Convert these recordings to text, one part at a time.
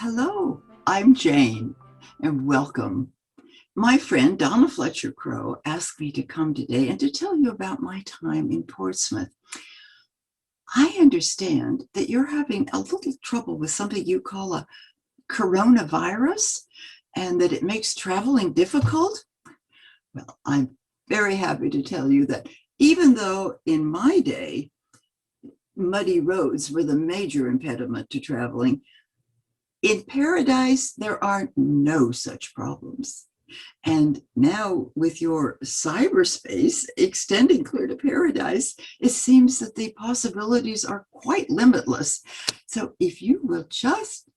Hello, I'm Jane, and welcome. My friend Donna Fletcher Crow asked me to come today and to tell you about my time in Portsmouth. I understand that you're having a little trouble with something you call a coronavirus and that it makes traveling difficult. Well, I'm very happy to tell you that even though in my day, muddy roads were the major impediment to traveling, in paradise, there are no such problems. And now with your cyberspace extending clear to paradise, it seems that the possibilities are quite limitless. So if you will just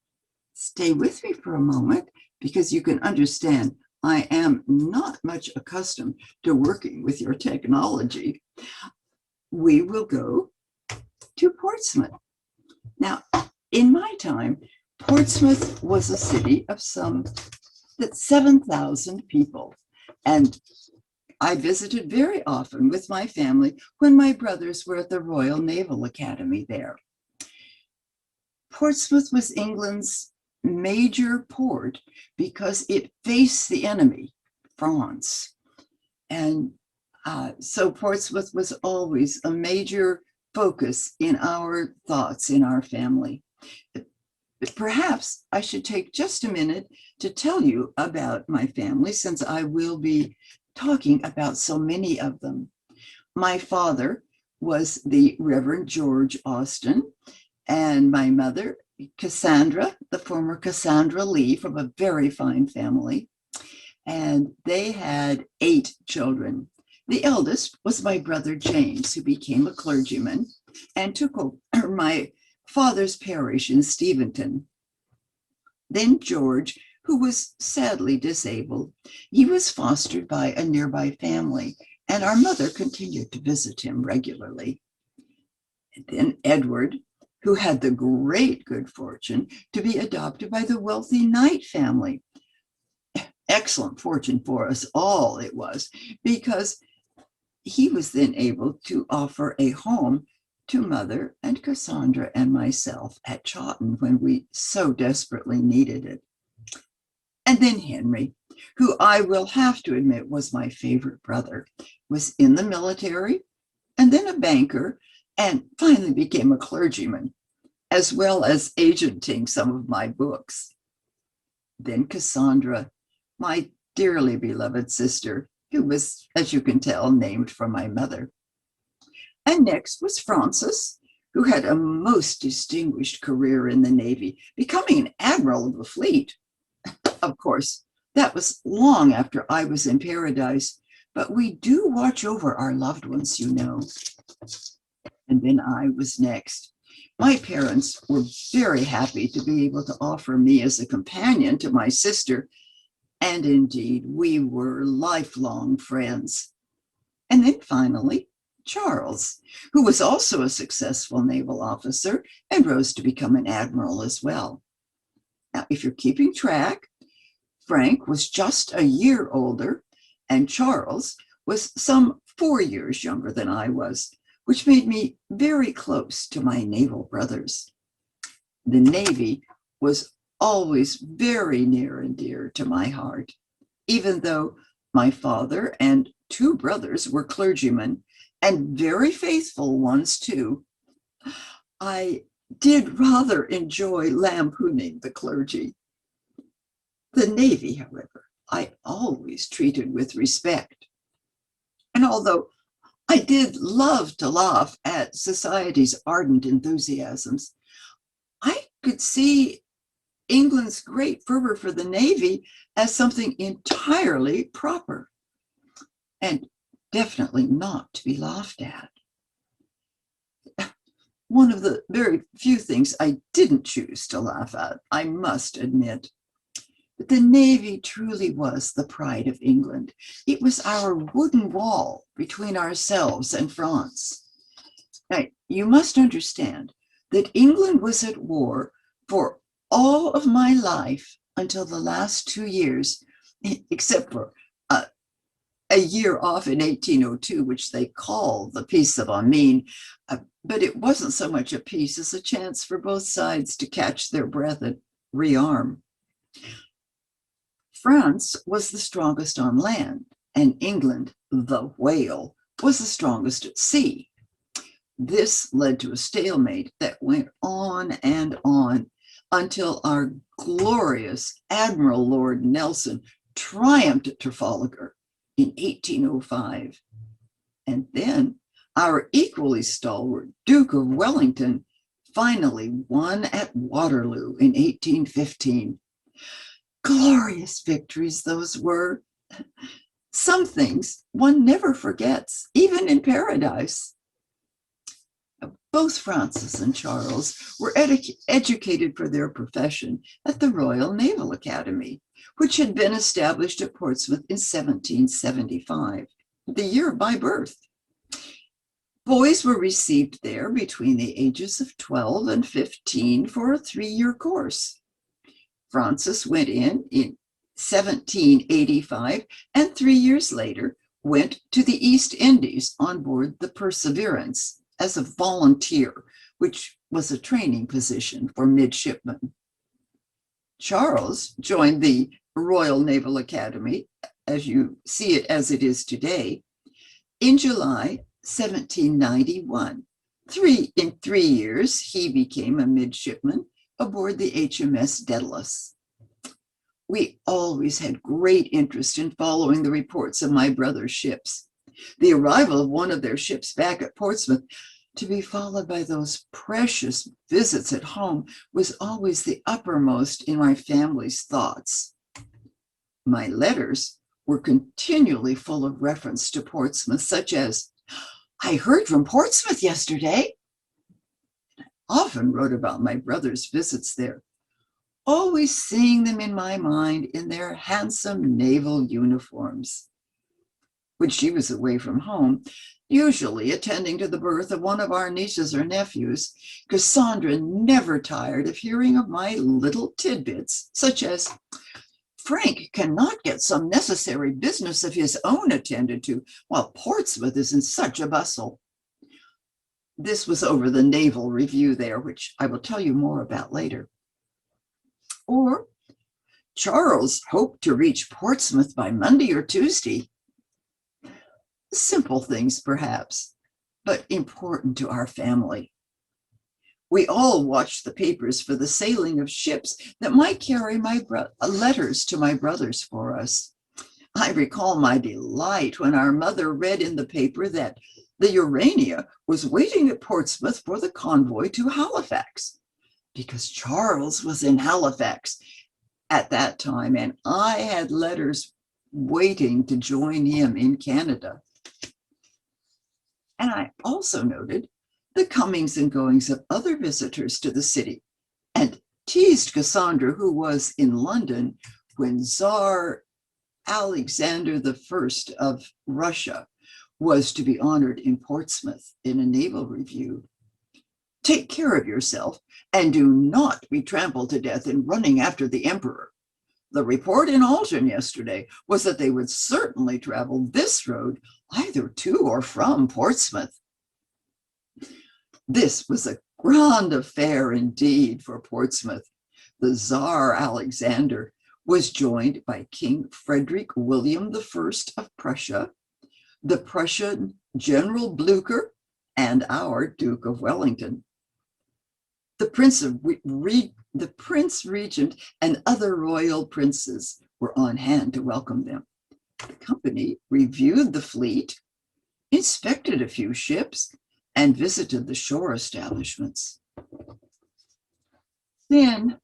stay with me for a moment, because you can understand I am not much accustomed to working with your technology, we will go to Portsmouth. Now, in my time, Portsmouth was a city of some 7,000 people, and I visited very often with my family when my brothers were at the Royal Naval Academy there. Portsmouth was England's major port because it faced the enemy, France, and so Portsmouth was always a major focus in our thoughts in our family. But perhaps I should take just a minute to tell you about my family, since I will be talking about so many of them. My father was the Reverend George Austen, and my mother, Cassandra, the former Cassandra Lee, from a very fine family. And they had 8 children. The eldest was my brother James, who became a clergyman and took over my father's parish in Steventon. Then George, who was sadly disabled, he was fostered by a nearby family, and our mother continued to visit him regularly. And then Edward, who had the great good fortune to be adopted by the wealthy Knight family. Excellent fortune for us all it was, because he was then able to offer a home to Mother and Cassandra and myself at Chawton when we so desperately needed it. And then Henry, who I will have to admit was my favorite brother, was in the military and then a banker, and finally became a clergyman, as well as agenting some of my books. Then Cassandra, my dearly beloved sister, who was, as you can tell, named for my mother. And next was Francis, who had a most distinguished career in the Navy, becoming an admiral of the fleet. Of course, that was long after I was in paradise, but we do watch over our loved ones, you know. And then I was next. My parents were very happy to be able to offer me as a companion to my sister, and indeed, we were lifelong friends. And then finally, Charles, who was also a successful naval officer and rose to become an admiral as well. Now, if you're keeping track, Frank was just a year older, and Charles was some 4 years younger than I was, which made me very close to my naval brothers. The Navy was always very near and dear to my heart, even though my father and 2 brothers were clergymen, and very faithful ones too. I did rather enjoy lampooning the clergy. The Navy, however, I always treated with respect. And although I did love to laugh at society's ardent enthusiasms, I could see England's great fervor for the Navy as something entirely proper, and definitely not to be laughed at. One of the very few things I didn't choose to laugh at, I must admit. But the Navy truly was the pride of England. It was our wooden wall between ourselves and France. Now, you must understand that England was at war for all of my life until the last 2 years, except for a year off in 1802, which they call the Peace of Amiens, but it wasn't so much a peace as a chance for both sides to catch their breath rearm. France was the strongest on land, and England, the whale, was the strongest at sea. This led to a stalemate that went on and on until our glorious Admiral Lord Nelson triumphed at Trafalgar in 1805. And then our equally stalwart Duke of Wellington finally won at Waterloo in 1815. Glorious victories those were. Some things one never forgets, even in paradise. Both Francis and Charles were educated for their profession at the Royal Naval Academy, which had been established at Portsmouth in 1775, the year of my birth. Boys were received there between the ages of 12 and 15 for a 3-year course. Francis went in 1785, and 3 years later went to the East Indies on board the Perseverance as a volunteer, which was a training position for midshipmen. Charles joined the Royal Naval Academy, as you see it as it is today, in July 1791. In 3 years, he became a midshipman aboard the HMS Daedalus. We always had great interest in following the reports of my brother's ships. The arrival of one of their ships back at Portsmouth, to be followed by those precious visits at home, was always the uppermost in my family's thoughts. My letters were continually full of reference to Portsmouth, such as, "I heard from Portsmouth yesterday." I often wrote about my brother's visits there, always seeing them in my mind in their handsome naval uniforms. When she was away from home, usually attending to the birth of one of our nieces or nephews, Cassandra never tired of hearing of my little tidbits, such as, "Frank cannot get some necessary business of his own attended to, while Portsmouth is in such a bustle." This was over the Naval Review there, which I will tell you more about later. Or, "Charles hoped to reach Portsmouth by Monday or Tuesday." Simple things, perhaps, but important to our family. We all watched the papers for the sailing of ships that might carry letters to my brothers for us. I recall my delight when our mother read in the paper that the Urania was waiting at Portsmouth for the convoy to Halifax, because Charles was in Halifax at that time, and I had letters waiting to join him in Canada. And I also noted the comings and goings of other visitors to the city, and teased Cassandra, who was in London when Tsar Alexander I of Russia was to be honored in Portsmouth in a naval review. "Take care of yourself and do not be trampled to death in running after the emperor. The report in Alton yesterday was that they would certainly travel this road either to or from Portsmouth." This was a grand affair indeed for Portsmouth. The Tsar Alexander was joined by King Frederick William I of Prussia, the Prussian General Blücher, and our Duke of Wellington. The Prince Regent and other royal princes were on hand to welcome them. The company reviewed the fleet, inspected a few ships, and visited the shore establishments. Then,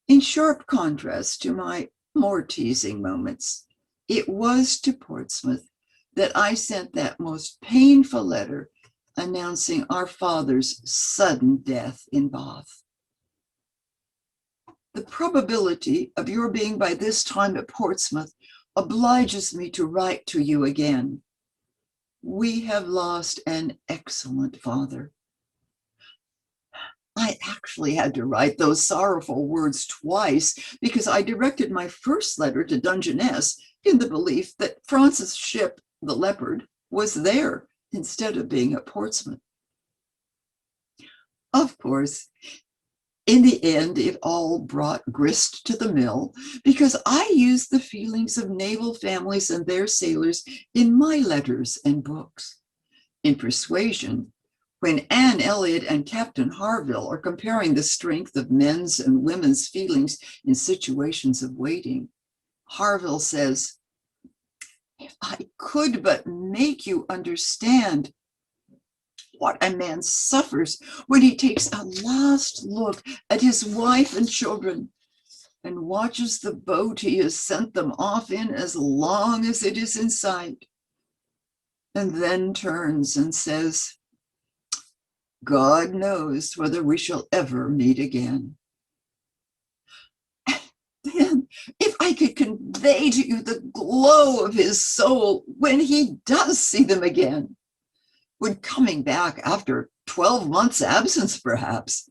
in sharp contrast to my more teasing moments, it was to Portsmouth that I sent that most painful letter announcing our father's sudden death in Bath. "The probability of your being by this time at Portsmouth obliges me to write to you again. We have lost an excellent father." I actually had to write those sorrowful words twice because I directed my first letter to Dungeness in the belief that Francis' ship, the Leopard, was there instead of being at Portsmouth. Of course, In the end, it all brought grist to the mill because I used the feelings of naval families and their sailors in my letters and books. In Persuasion, when Anne Elliot and Captain Harville are comparing the strength of men's and women's feelings in situations of waiting, Harville says, "If I could but make you understand what a man suffers when he takes a last look at his wife and children and watches the boat he has sent them off in as long as it is in sight, and then turns and says, 'God knows whether we shall ever meet again.' Then, if I could convey to you the glow of his soul when he does see them again, when coming back after 12 months' absence, perhaps,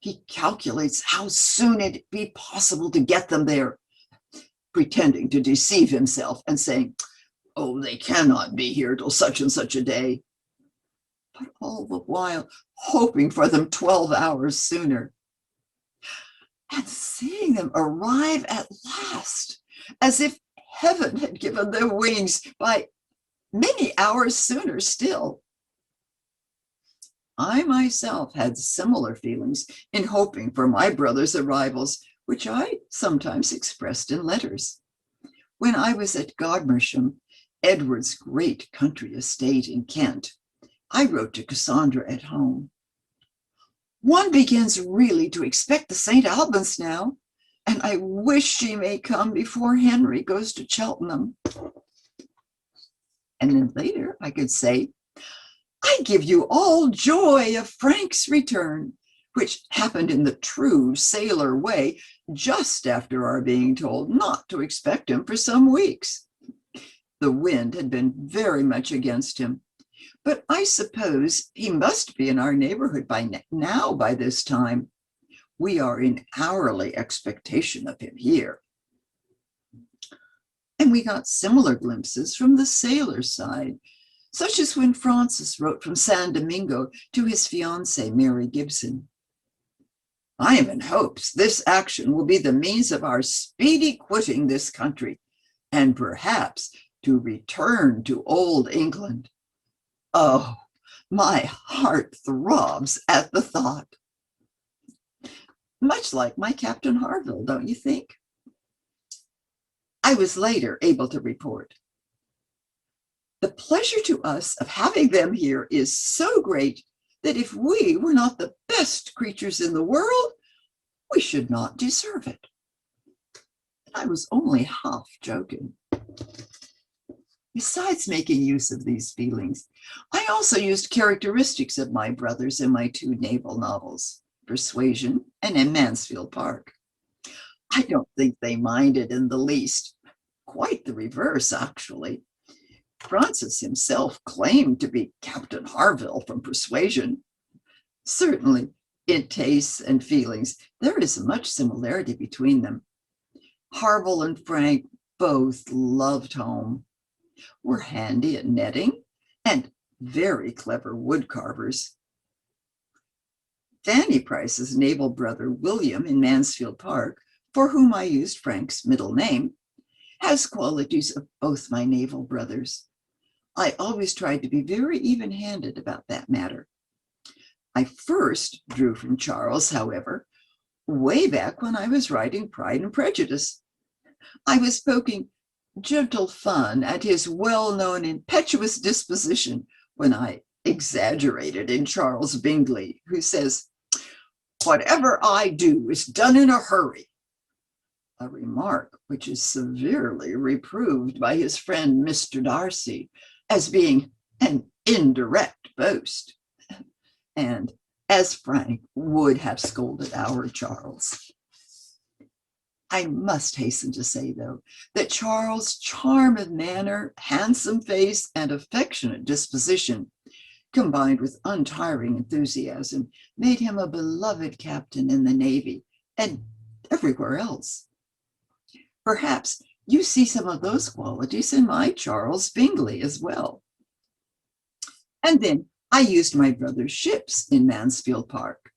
he calculates how soon it'd be possible to get them there, pretending to deceive himself and saying, 'Oh, they cannot be here till such and such a day,' but all the while hoping for them 12 hours sooner. And seeing them arrive at last, as if heaven had given them wings by many hours sooner still. I myself had similar feelings in hoping for my brother's arrivals, which I sometimes expressed in letters. When I was at Godmersham, Edward's great country estate in Kent, I wrote to Cassandra at home, "One begins really to expect the St. Albans now, and I wish she may come before Henry goes to Cheltenham." And then later I could say, "I give you all joy of Frank's return," which happened in the true sailor way just after our being told not to expect him for some weeks. The wind had been very much against him, but I suppose he must be in our neighborhood by this time. We are in hourly expectation of him here. And we got similar glimpses from the sailor's side, such as when Francis wrote from San Domingo to his fiancée, Mary Gibson. "I am in hopes this action will be the means of our speedy quitting this country, and perhaps to return to old England. Oh, my heart throbs at the thought." Much like my Captain Harville, don't you think? I was later able to report, "The pleasure to us of having them here is so great that if we were not the best creatures in the world, we should not deserve it." I was only half joking. Besides making use of these feelings, I also used characteristics of my brothers in my two naval novels, Persuasion and in Mansfield Park. I don't think they minded in the least. Quite the reverse, actually. Francis himself claimed to be Captain Harville from Persuasion. Certainly, in tastes and feelings, there is much similarity between them. Harville and Frank both loved home, were handy at netting, and very clever wood carvers. Fanny Price's naval brother, William, in Mansfield Park, for whom I used Frank's middle name, has qualities of both my naval brothers. I always tried to be very even-handed about that matter. I first drew from Charles, however, way back when I was writing Pride and Prejudice. I was poking gentle fun at his well-known impetuous disposition when I exaggerated in Charles Bingley, who says, "Whatever I do is done in a hurry," a remark which is severely reproved by his friend Mr. Darcy as being an indirect boast, and as Frank would have scolded our Charles. I must hasten to say, though, that Charles' charm of manner, handsome face, and affectionate disposition, combined with untiring enthusiasm, made him a beloved captain in the Navy and everywhere else. Perhaps you see some of those qualities in my Charles Bingley as well. And then I used my brother's ships in Mansfield Park.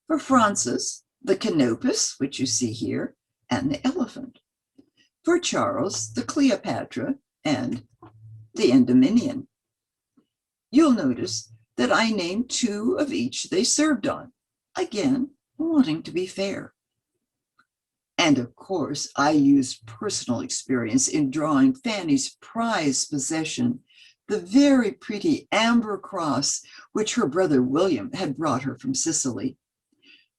For Francis, the canopus, which you see here, and the elephant. For Charles, the Cleopatra and the Endymion. You'll notice that I named 2 of each they served on, again, wanting to be fair. And of course, I used personal experience in drawing Fanny's prized possession, the very pretty amber cross which her brother William had brought her from Sicily.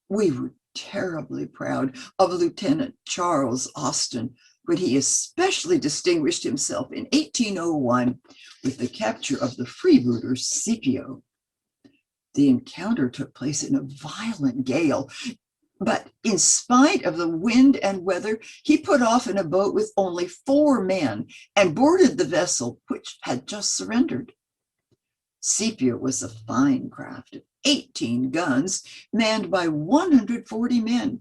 We were terribly proud of Lieutenant Charles Austen when he especially distinguished himself in 1801 with the capture of the freebooter Scipio. The encounter took place in a violent gale, but in spite of the wind and weather, he put off in a boat with only 4 men and boarded the vessel which had just surrendered. Scipio was a fine craft of 18 guns, manned by 140 men.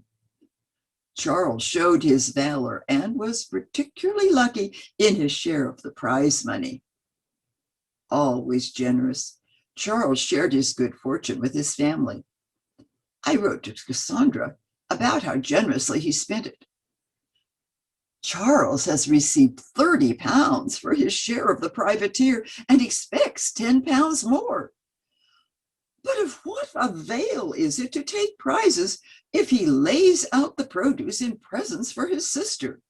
Charles showed his valor and was particularly lucky in his share of the prize money. Always generous, Charles shared his good fortune with his family. I wrote to Cassandra about how generously he spent it. Charles has received £30 for his share of the privateer and expects £10 more. But of what avail is it to take prizes if he lays out the produce in presents for his sister?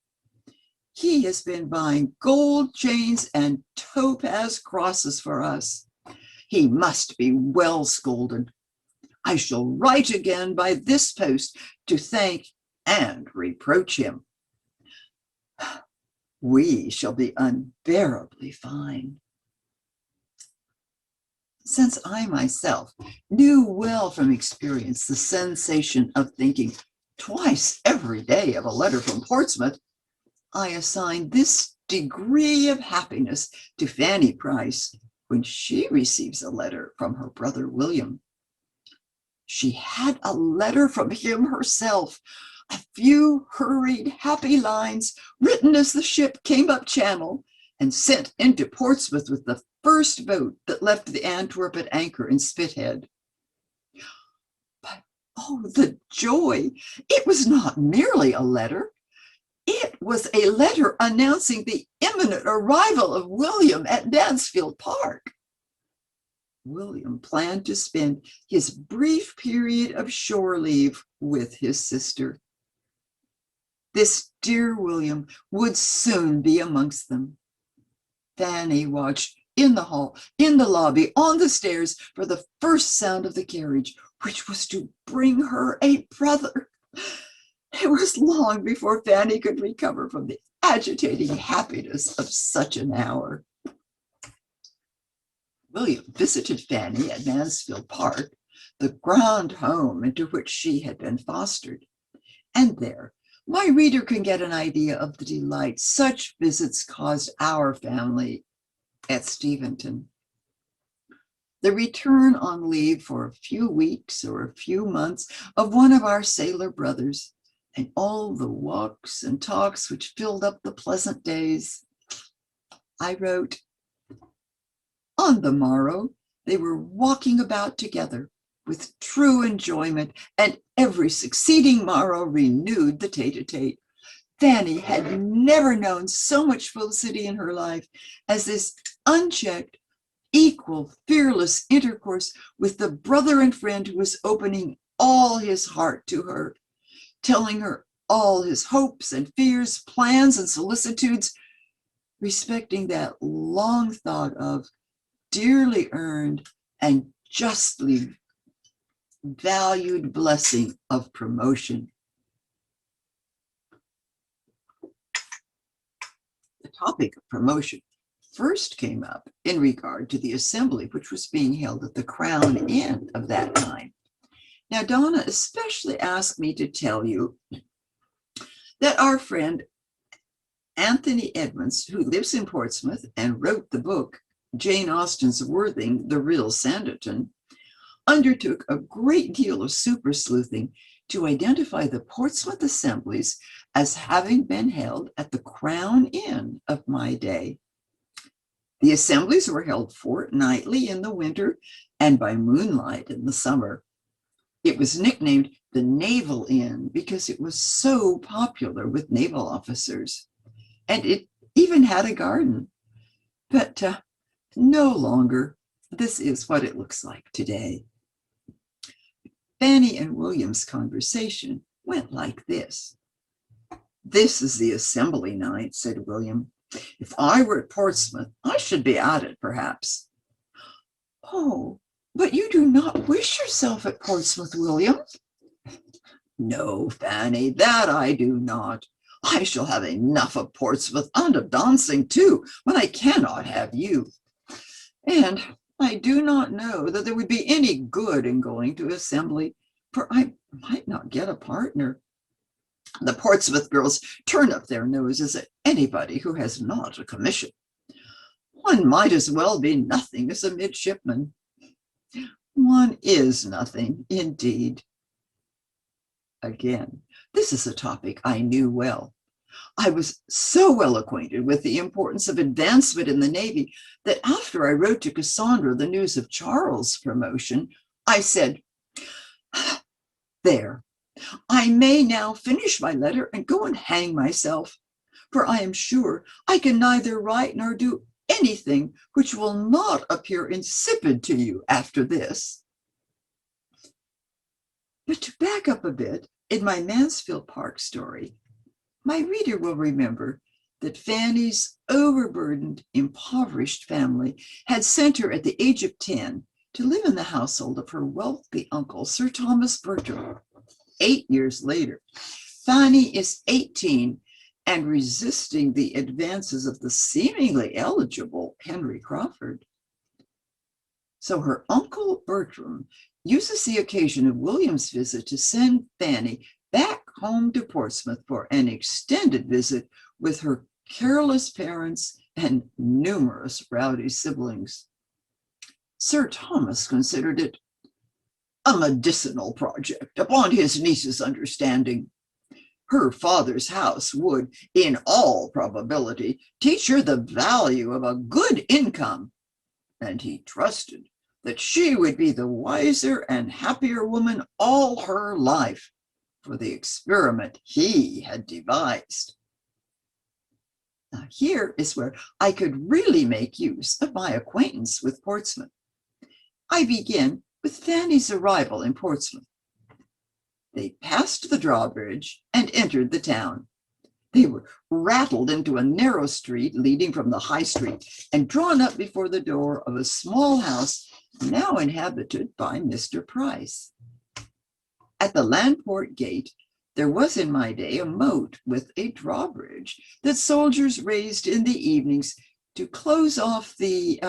He has been buying gold chains and topaz crosses for us. He must be well scolded. I shall write again by this post to thank and reproach him. We shall be unbearably fine. Since I myself knew well from experience the sensation of thinking twice every day of a letter from Portsmouth, I assigned this degree of happiness to Fanny Price when she receives a letter from her brother William. She had a letter from him herself, a few hurried, happy lines written as the ship came up channel and sent into Portsmouth with the first boat that left the Antwerp at anchor in Spithead. But oh, the joy! It was not merely a letter. It was a letter announcing the imminent arrival of William at Mansfield Park. William planned to spend his brief period of shore leave with his sister. This dear William would soon be amongst them. Fanny watched in the hall, in the lobby, on the stairs for the first sound of the carriage, which was to bring her a brother. It was long before Fanny could recover from the agitating happiness of such an hour. William visited Fanny at Mansfield Park, the grand home into which she had been fostered. And there, my reader can get an idea of the delight such visits caused our family at Steventon. The return on leave for a few weeks or a few months of one of our sailor brothers, and all the walks and talks which filled up the pleasant days. I wrote, on the morrow, they were walking about together with true enjoyment, and every succeeding morrow renewed the tete-a-tete. Fanny had never known so much felicity in her life as this unchecked, equal, fearless intercourse with the brother and friend who was opening all his heart to her, telling her all his hopes and fears, plans and solicitudes, respecting that long thought of, dearly earned and justly valued blessing of promotion. The topic of promotion first came up in regard to the assembly which was being held at the Crown Inn of that time. Now, Donna especially asked me to tell you that our friend Anthony Edmonds, who lives in Portsmouth and wrote the book Jane Austen's Worthing, the Real Sanditon, undertook a great deal of super sleuthing to identify the Portsmouth assemblies as having been held at the Crown Inn of my day. The assemblies were held fortnightly in the winter and by moonlight in the summer. It was nicknamed the Naval Inn because it was so popular with naval officers. And it even had a garden. But no longer. This is what it looks like today. Fanny and William's conversation went like this. "This is the assembly night," said William. "If I were at Portsmouth, I should be at it, perhaps." "Oh, but you do not wish yourself at Portsmouth, William." "No, Fanny, that I do not. I shall have enough of Portsmouth and of dancing too, when I cannot have you. And I do not know that there would be any good in going to assembly, for I might not get a partner. The Portsmouth girls turn up their noses at anybody who has not a commission. One might as well be nothing as a midshipman." "One is nothing, indeed." Again, this is a topic I knew well. I was so well acquainted with the importance of advancement in the Navy that after I wrote to Cassandra the news of Charles' promotion, I said, "There, I may now finish my letter and go and hang myself, for I am sure I can neither write nor do anything which will not appear insipid to you after this." But to back up a bit, in my Mansfield Park story, my reader will remember that Fanny's overburdened, impoverished family had sent her at the age of 10 to live in the household of her wealthy uncle, Sir Thomas Bertram. 8 years later, Fanny is 18 and resisting the advances of the seemingly eligible Henry Crawford. So her uncle Bertram uses the occasion of William's visit to send Fanny back home to Portsmouth for an extended visit with her careless parents and numerous rowdy siblings. Sir Thomas considered it a medicinal project upon his niece's understanding. Her father's house would, in all probability, teach her the value of a good income, and he trusted that she would be the wiser and happier woman all her life for the experiment he had devised. Now, here is where I could really make use of my acquaintance with Portsmouth. I begin with Fanny's arrival in Portsmouth. They passed the drawbridge and entered the town. They were rattled into a narrow street leading from the high street and drawn up before the door of a small house now inhabited by Mr. Price. At the Landport gate, there was in my day a moat with a drawbridge that soldiers raised in the evenings to close off the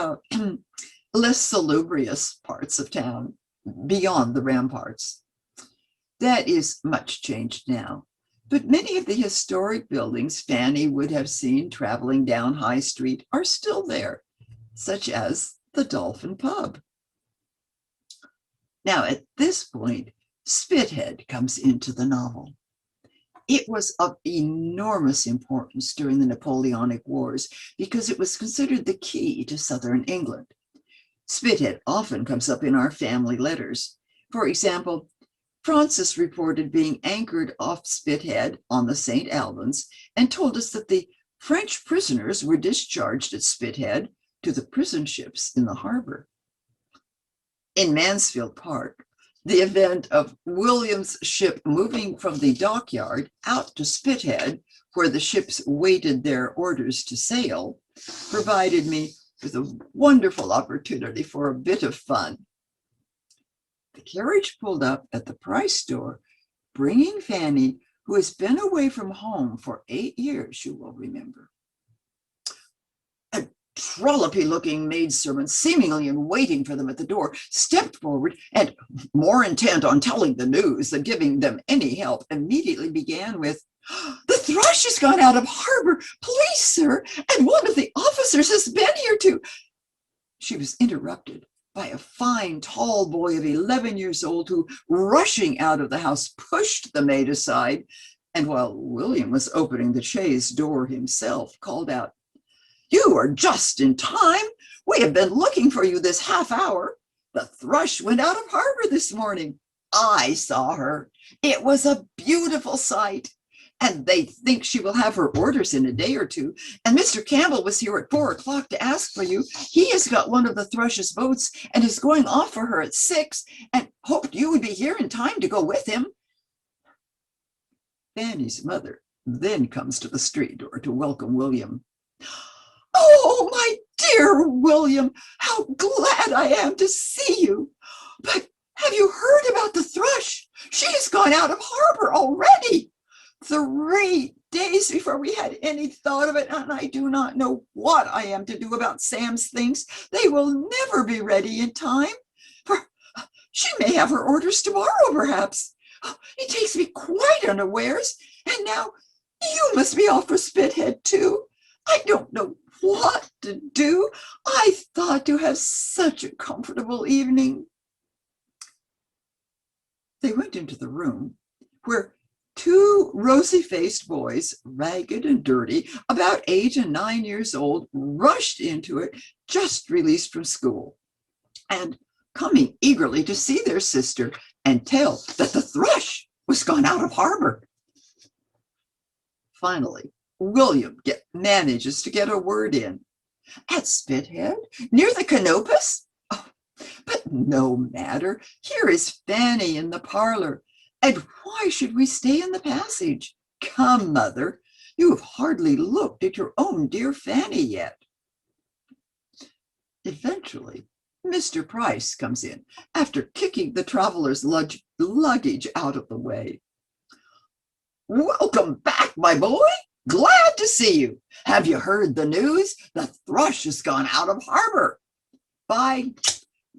less salubrious parts of town beyond the ramparts. That is much changed now, but many of the historic buildings Fanny would have seen traveling down High Street are still there, such as the Dolphin Pub. Now, at this point, Spithead comes into the novel. It was of enormous importance during the Napoleonic Wars because it was considered the key to southern England. Spithead often comes up in our family letters. For example, Francis reported being anchored off Spithead on the St. Albans and told us that the French prisoners were discharged at Spithead to the prison ships in the harbor. In Mansfield Park, the event of William's ship moving from the dockyard out to Spithead, where the ships waited their orders to sail, provided me with a wonderful opportunity for a bit of fun. The carriage pulled up at the Price door, bringing Fanny, who has been away from home for 8 years, you will remember. A trollopy-looking maidservant, seemingly in waiting for them at the door, stepped forward and, more intent on telling the news than giving them any help, immediately began with, "The Thrush has gone out of harbor. Please, sir, and one of the officers has been here to—" She was interrupted by a fine, tall boy of 11 years old who, rushing out of the house, pushed the maid aside, and while William was opening the chaise door himself, called out, "You are just in time. We have been looking for you this half hour. The Thrush went out of harbor this morning." I saw her. It was a beautiful sight. And they think she will have her orders in a day or two. And Mr. Campbell was here at 4 o'clock to ask for you. He has got one of the Thrush's boats and is going off for her at 6 and hoped you would be here in time to go with him. Fanny's mother then comes to the street door to welcome William. Oh, my dear William, how glad I am to see you. But have you heard about the Thrush? She has gone out of harbor already. 3 days before we had any thought of it, and I do not know what I am to do about Sam's things. They will never be ready in time. For she may have her orders tomorrow, perhaps. It takes me quite unawares, and now you must be off for Spithead too. I don't know what to do. I thought to have such a comfortable evening. They went into the room where 2 rosy-faced boys, ragged and dirty, about 8 and 9 years old, rushed into it, just released from school, and coming eagerly to see their sister and tell that the Thrush was gone out of harbor. Finally, William manages to get a word in. At Spithead, near the Canopus? Oh, but no matter. Here is Fanny in the parlor. And why should we stay in the passage? Come, mother, you have hardly looked at your own dear Fanny yet. Eventually, Mr. Price comes in after kicking the traveler's luggage out of the way. Welcome back, my boy. Glad to see you. Have you heard the news? The Thrush has gone out of harbor. By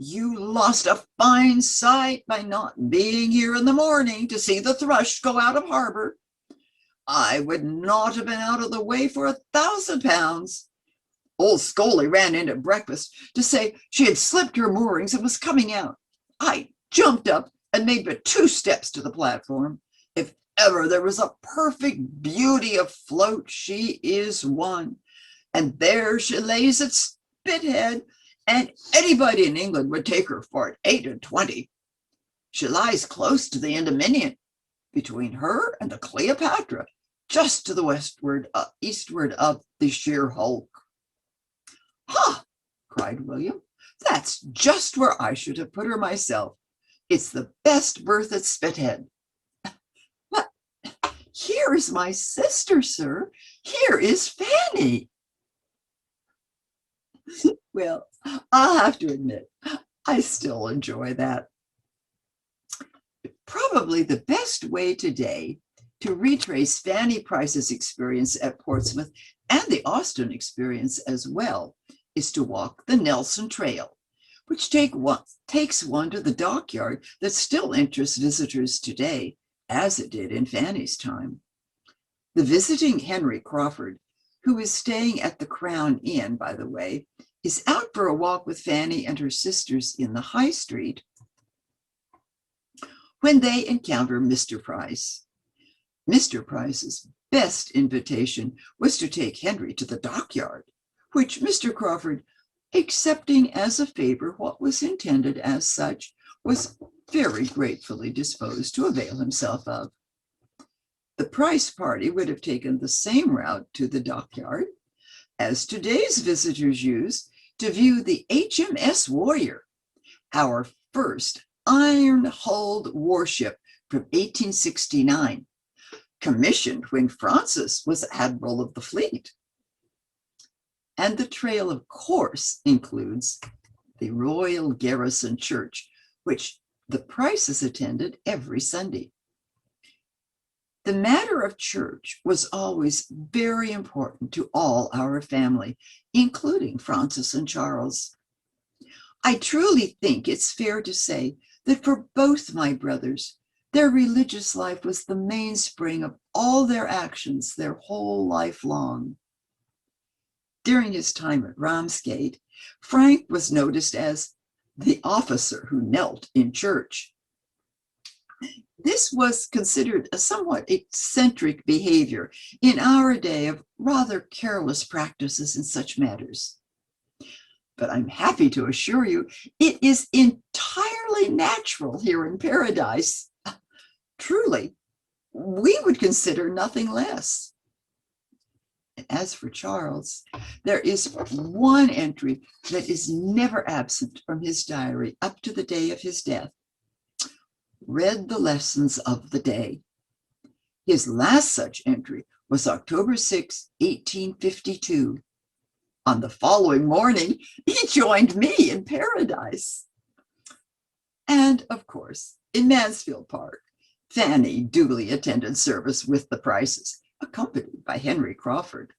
you lost a fine sight by not being here in the morning to see the Thrush go out of harbor. I would not have been out of the way for £1,000. Old Scully ran in at breakfast to say she had slipped her moorings and was coming out. I jumped up and made but 2 steps to the platform. If ever there was a perfect beauty afloat, she is one. And there she lays at Spithead, and anybody in England would take her for 8 and 20. She lies close to the Endymion, between her and the Cleopatra, just to the eastward of the sheer hulk. Ha! Cried William. That's just where I should have put her myself. It's the best berth at Spithead. But here is my sister, sir. Here is Fanny. Well, I'll have to admit, I still enjoy that. Probably the best way today to retrace Fanny Price's experience at Portsmouth and the Austen experience as well is to walk the Nelson Trail, which takes one to the dockyard that still interests visitors today, as it did in Fanny's time. The visiting Henry Crawford, who is staying at the Crown Inn, by the way, is out for a walk with Fanny and her sisters in the High Street when they encounter Mr. Price. Mr. Price's best invitation was to take Henry to the dockyard, which Mr. Crawford, accepting as a favor what was intended as such, was very gratefully disposed to avail himself of. The Price party would have taken the same route to the dockyard as today's visitors use to view the HMS Warrior, our first iron-hulled warship from 1869, commissioned when Francis was Admiral of the Fleet. And the trail, of course, includes the Royal Garrison Church, which the Prices attended every Sunday. The matter of church was always very important to all our family, including Francis and Charles. I truly think it's fair to say that for both my brothers, their religious life was the mainspring of all their actions their whole life long. During his time at Ramsgate, Frank was noticed as the officer who knelt in church. This was considered a somewhat eccentric behavior in our day of rather careless practices in such matters. but I'm happy to assure you it is entirely natural here in paradise. Truly, we would consider nothing less. As for Charles, there is one entry that is never absent from his diary up to the day of his death. Read the lessons of the day. His last such entry was October 6, 1852. On the following morning, he joined me in paradise. And of course, in Mansfield Park, Fanny duly attended service with the Prices, accompanied by Henry Crawford.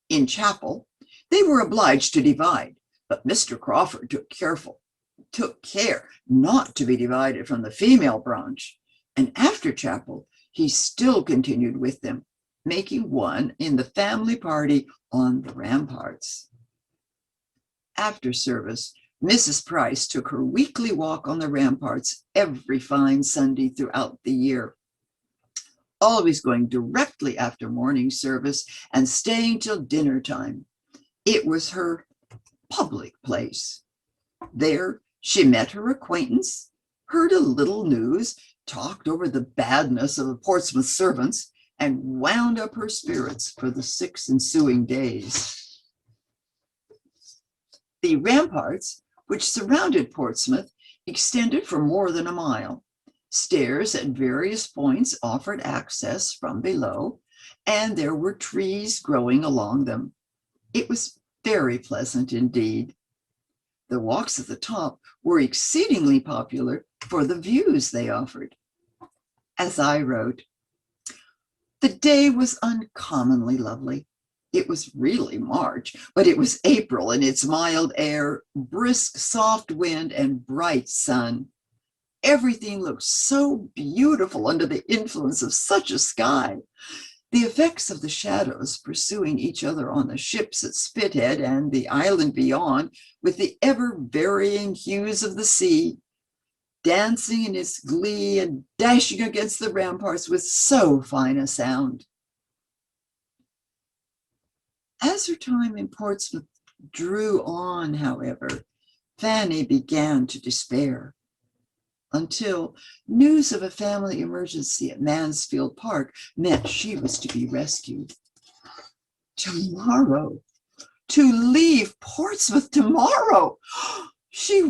In chapel, they were obliged to divide, but Mr. Crawford took care not to be divided from the female branch, and after chapel, he still continued with them, making one in the family party on the ramparts. After service, Mrs. Price took her weekly walk on the ramparts every fine Sunday throughout the year, always going directly after morning service and staying till dinner time. It was her public place. There she met her acquaintance, heard a little news, talked over the badness of the Portsmouth servants, and wound up her spirits for the 6 ensuing days. The ramparts, which surrounded Portsmouth, extended for more than a mile. Stairs at various points offered access from below, and there were trees growing along them. It was very pleasant indeed. The walks at the top were exceedingly popular for the views they offered. As I wrote, the day was uncommonly lovely. It was really March, but it was April in its mild air, brisk, soft wind, and bright sun. Everything looked so beautiful under the influence of such a sky. The effects of the shadows pursuing each other on the ships at Spithead and the island beyond, with the ever-varying hues of the sea, dancing in its glee and dashing against the ramparts with so fine a sound. As her time in Portsmouth drew on, however, Fanny began to despair, until news of a family emergency at Mansfield Park meant she was to be rescued. Tomorrow, to leave Portsmouth tomorrow, she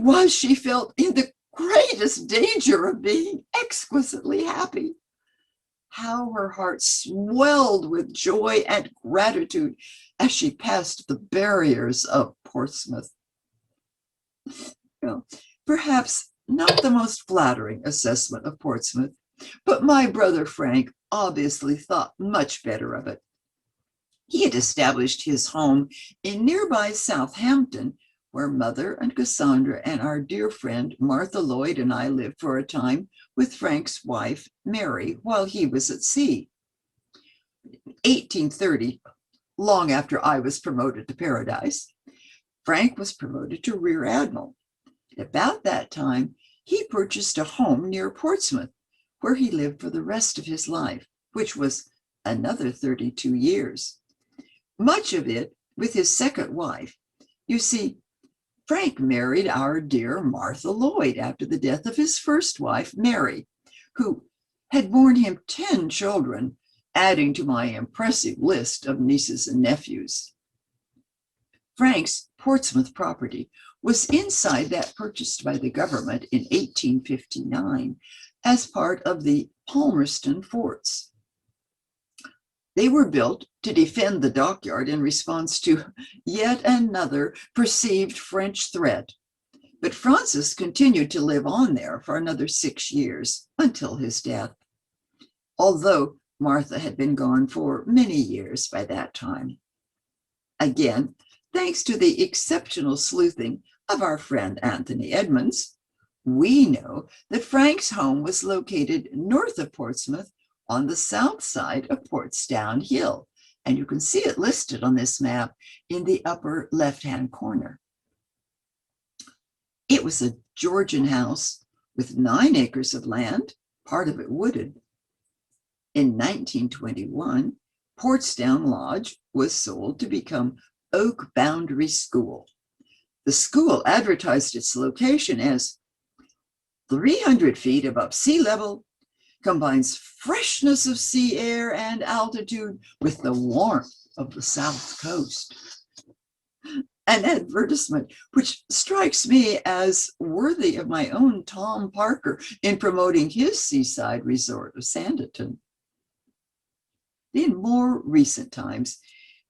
felt, in the greatest danger of being exquisitely happy. How her heart swelled with joy and gratitude as she passed the barriers of Portsmouth. Well, perhaps not the most flattering assessment of Portsmouth, but my brother Frank obviously thought much better of it. He had established his home in nearby Southampton, where Mother and Cassandra and our dear friend Martha Lloyd and I lived for a time with Frank's wife, Mary, while he was at sea. In 1830, long after I was promoted to paradise, Frank was promoted to Rear Admiral. About that time, he purchased a home near Portsmouth, where he lived for the rest of his life, which was another 32 years. Much of it with his second wife. You see, Frank married our dear Martha Lloyd after the death of his first wife, Mary, who had borne him 10 children, adding to my impressive list of nieces and nephews. Frank's Portsmouth property was inside that purchased by the government in 1859 as part of the Palmerston forts. They were built to defend the dockyard in response to yet another perceived French threat. But Francis continued to live on there for another 6 years until his death, although Martha had been gone for many years by that time. Again, thanks to the exceptional sleuthing of our friend Anthony Edmonds, we know that Frank's home was located north of Portsmouth on the south side of Portsdown Hill, and you can see it listed on this map in the upper left-hand corner. It was a Georgian house with 9 acres of land, part of it wooded. In 1921, Portsdown Lodge was sold to become Oak Boundary School. The school advertised its location as 300 feet above sea level, combines freshness of sea air and altitude with the warmth of the South Coast. An advertisement which strikes me as worthy of my own Tom Parker in promoting his seaside resort of Sanditon. In more recent times,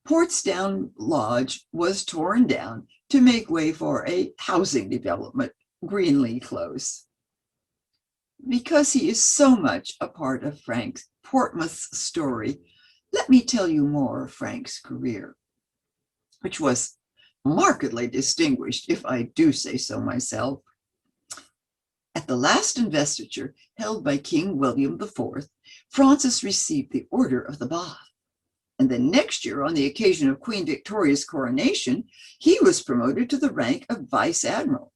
Portsdown Lodge was torn down to make way for a housing development, Greenlee Close. Because he is so much a part of Frank Portsmouth's story, let me tell you more of Frank's career, which was markedly distinguished, if I do say so myself. At the last investiture held by King William IV, Francis received the Order of the Bath. And the next year, on the occasion of Queen Victoria's coronation, he was promoted to the rank of Vice Admiral.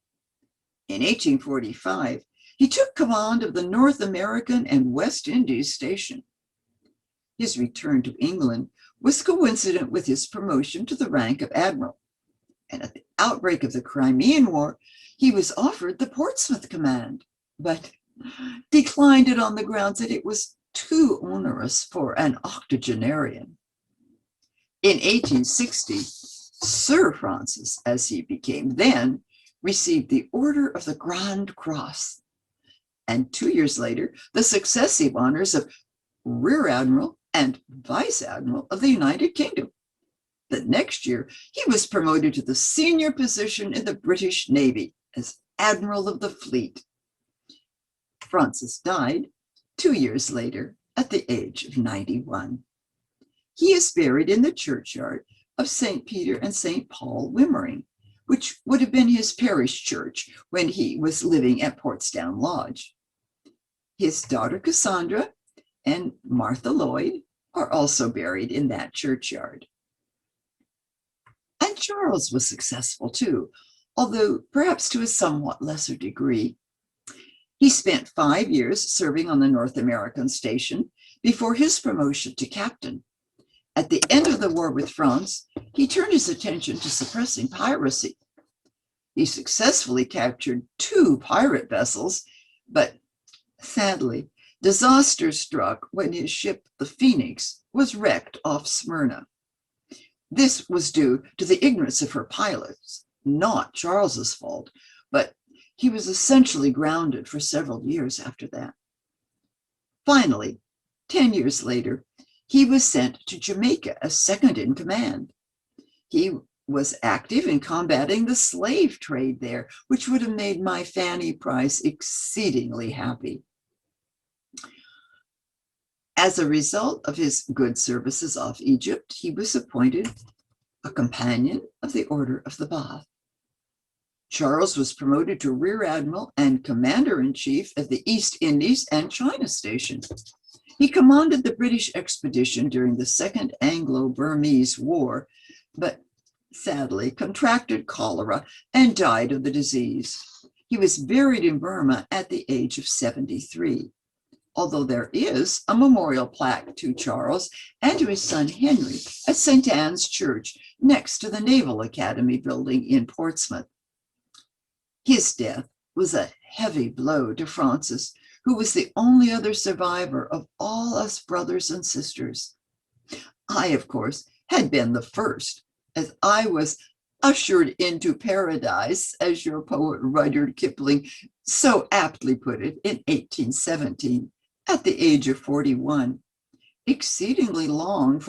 In 1845, he took command of the North American and West Indies station. His return to England was coincident with his promotion to the rank of Admiral. And at the outbreak of the Crimean War, he was offered the Portsmouth command, but declined it on the grounds that it was too onerous for an octogenarian. In 1860, Sir Francis, as he became then, received the Order of the Grand Cross, and 2 years later, the successive honors of Rear Admiral and Vice Admiral of the United Kingdom. The next year, he was promoted to the senior position in the British Navy as Admiral of the Fleet. Francis died 2 years later at the age of 91. He is buried in the churchyard of St. Peter and St. Paul, Wimmering, which would have been his parish church when he was living at Portsdown Lodge. His daughter Cassandra and Martha Lloyd are also buried in that churchyard. And Charles was successful too, although perhaps to a somewhat lesser degree. He spent 5 years serving on the North American station before his promotion to captain. At the end of the war with France, he turned his attention to suppressing piracy. He successfully captured 2 pirate vessels, but sadly, disaster struck when his ship, the Phoenix, was wrecked off Smyrna. This was due to the ignorance of her pilots, not Charles's fault, but he was essentially grounded for several years after that. Finally, 10 years later, he was sent to Jamaica as second in command. He was active in combating the slave trade there, which would have made my Fanny Price exceedingly happy. As a result of his good services off Egypt, he was appointed a companion of the Order of the Bath. Charles was promoted to Rear Admiral and Commander-in-Chief of the East Indies and China Station. He commanded the British expedition during the Second Anglo-Burmese War, but sadly contracted cholera and died of the disease. He was buried in Burma at the age of 73, although there is a memorial plaque to Charles and to his son Henry at St. Anne's Church next to the Naval Academy building in Portsmouth. His death was a heavy blow to Francis, who was the only other survivor of all us brothers and sisters. I, of course, had been the first, as I was ushered into paradise, as your poet Rudyard Kipling so aptly put it, in 1817, at the age of 41, exceedingly young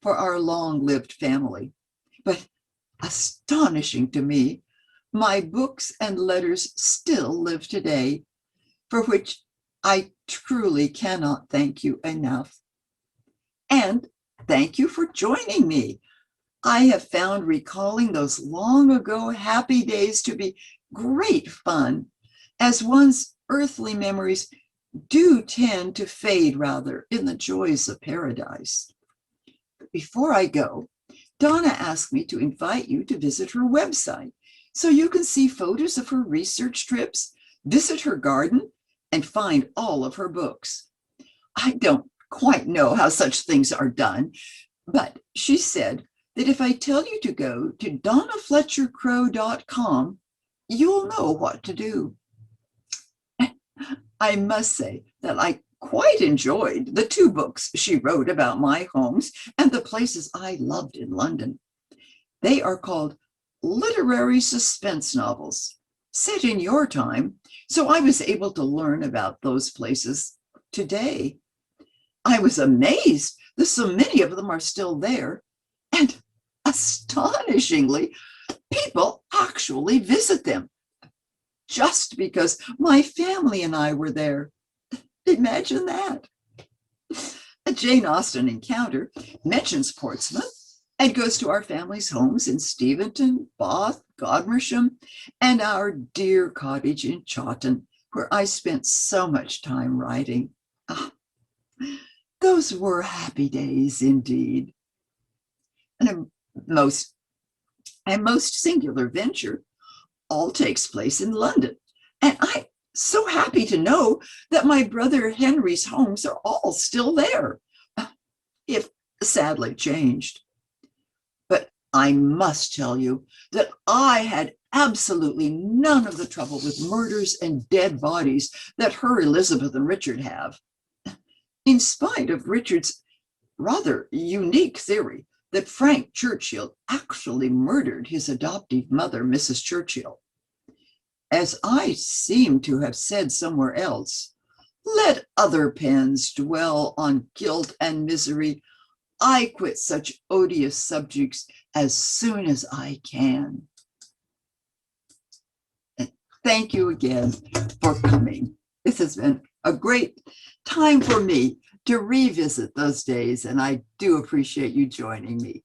for our long-lived family. But astonishing to me, my books and letters still live today, for which I truly cannot thank you enough. And thank you for joining me. I have found recalling those long ago happy days to be great fun, as one's earthly memories do tend to fade rather in the joys of paradise. But before I go, Donna asked me to invite you to visit her website so you can see photos of her research trips, visit her garden, and find all of her books. I don't quite know how such things are done, but she said that if I tell you to go to donnafletchercrow.com, you'll know what to do. I must say that I quite enjoyed the 2 books she wrote about my homes and the places I loved in London. They are called literary suspense novels, set in your time, so I was able to learn about those places today. I was amazed that so many of them are still there, and astonishingly, people actually visit them just because my family and I were there. Imagine that. A Jane Austen encounter mentions Portsmouth and goes to our family's homes in Steventon, Bath, Godmersham, and our dear cottage in Chawton, where I spent so much time writing. Ah, those were happy days indeed. And a most singular venture all takes place in London. And I'm so happy to know that my brother Henry's homes are all still there, if sadly changed. But I must tell you that I had absolutely none of the trouble with murders and dead bodies that her Elizabeth and Richard have, in spite of Richard's rather unique theory that Frank Churchill actually murdered his adoptive mother, Mrs. Churchill. As I seem to have said somewhere else, let other pens dwell on guilt and misery. I quit such odious subjects as soon as I can. And thank you again for coming. This has been a great time for me to revisit those days, and I do appreciate you joining me.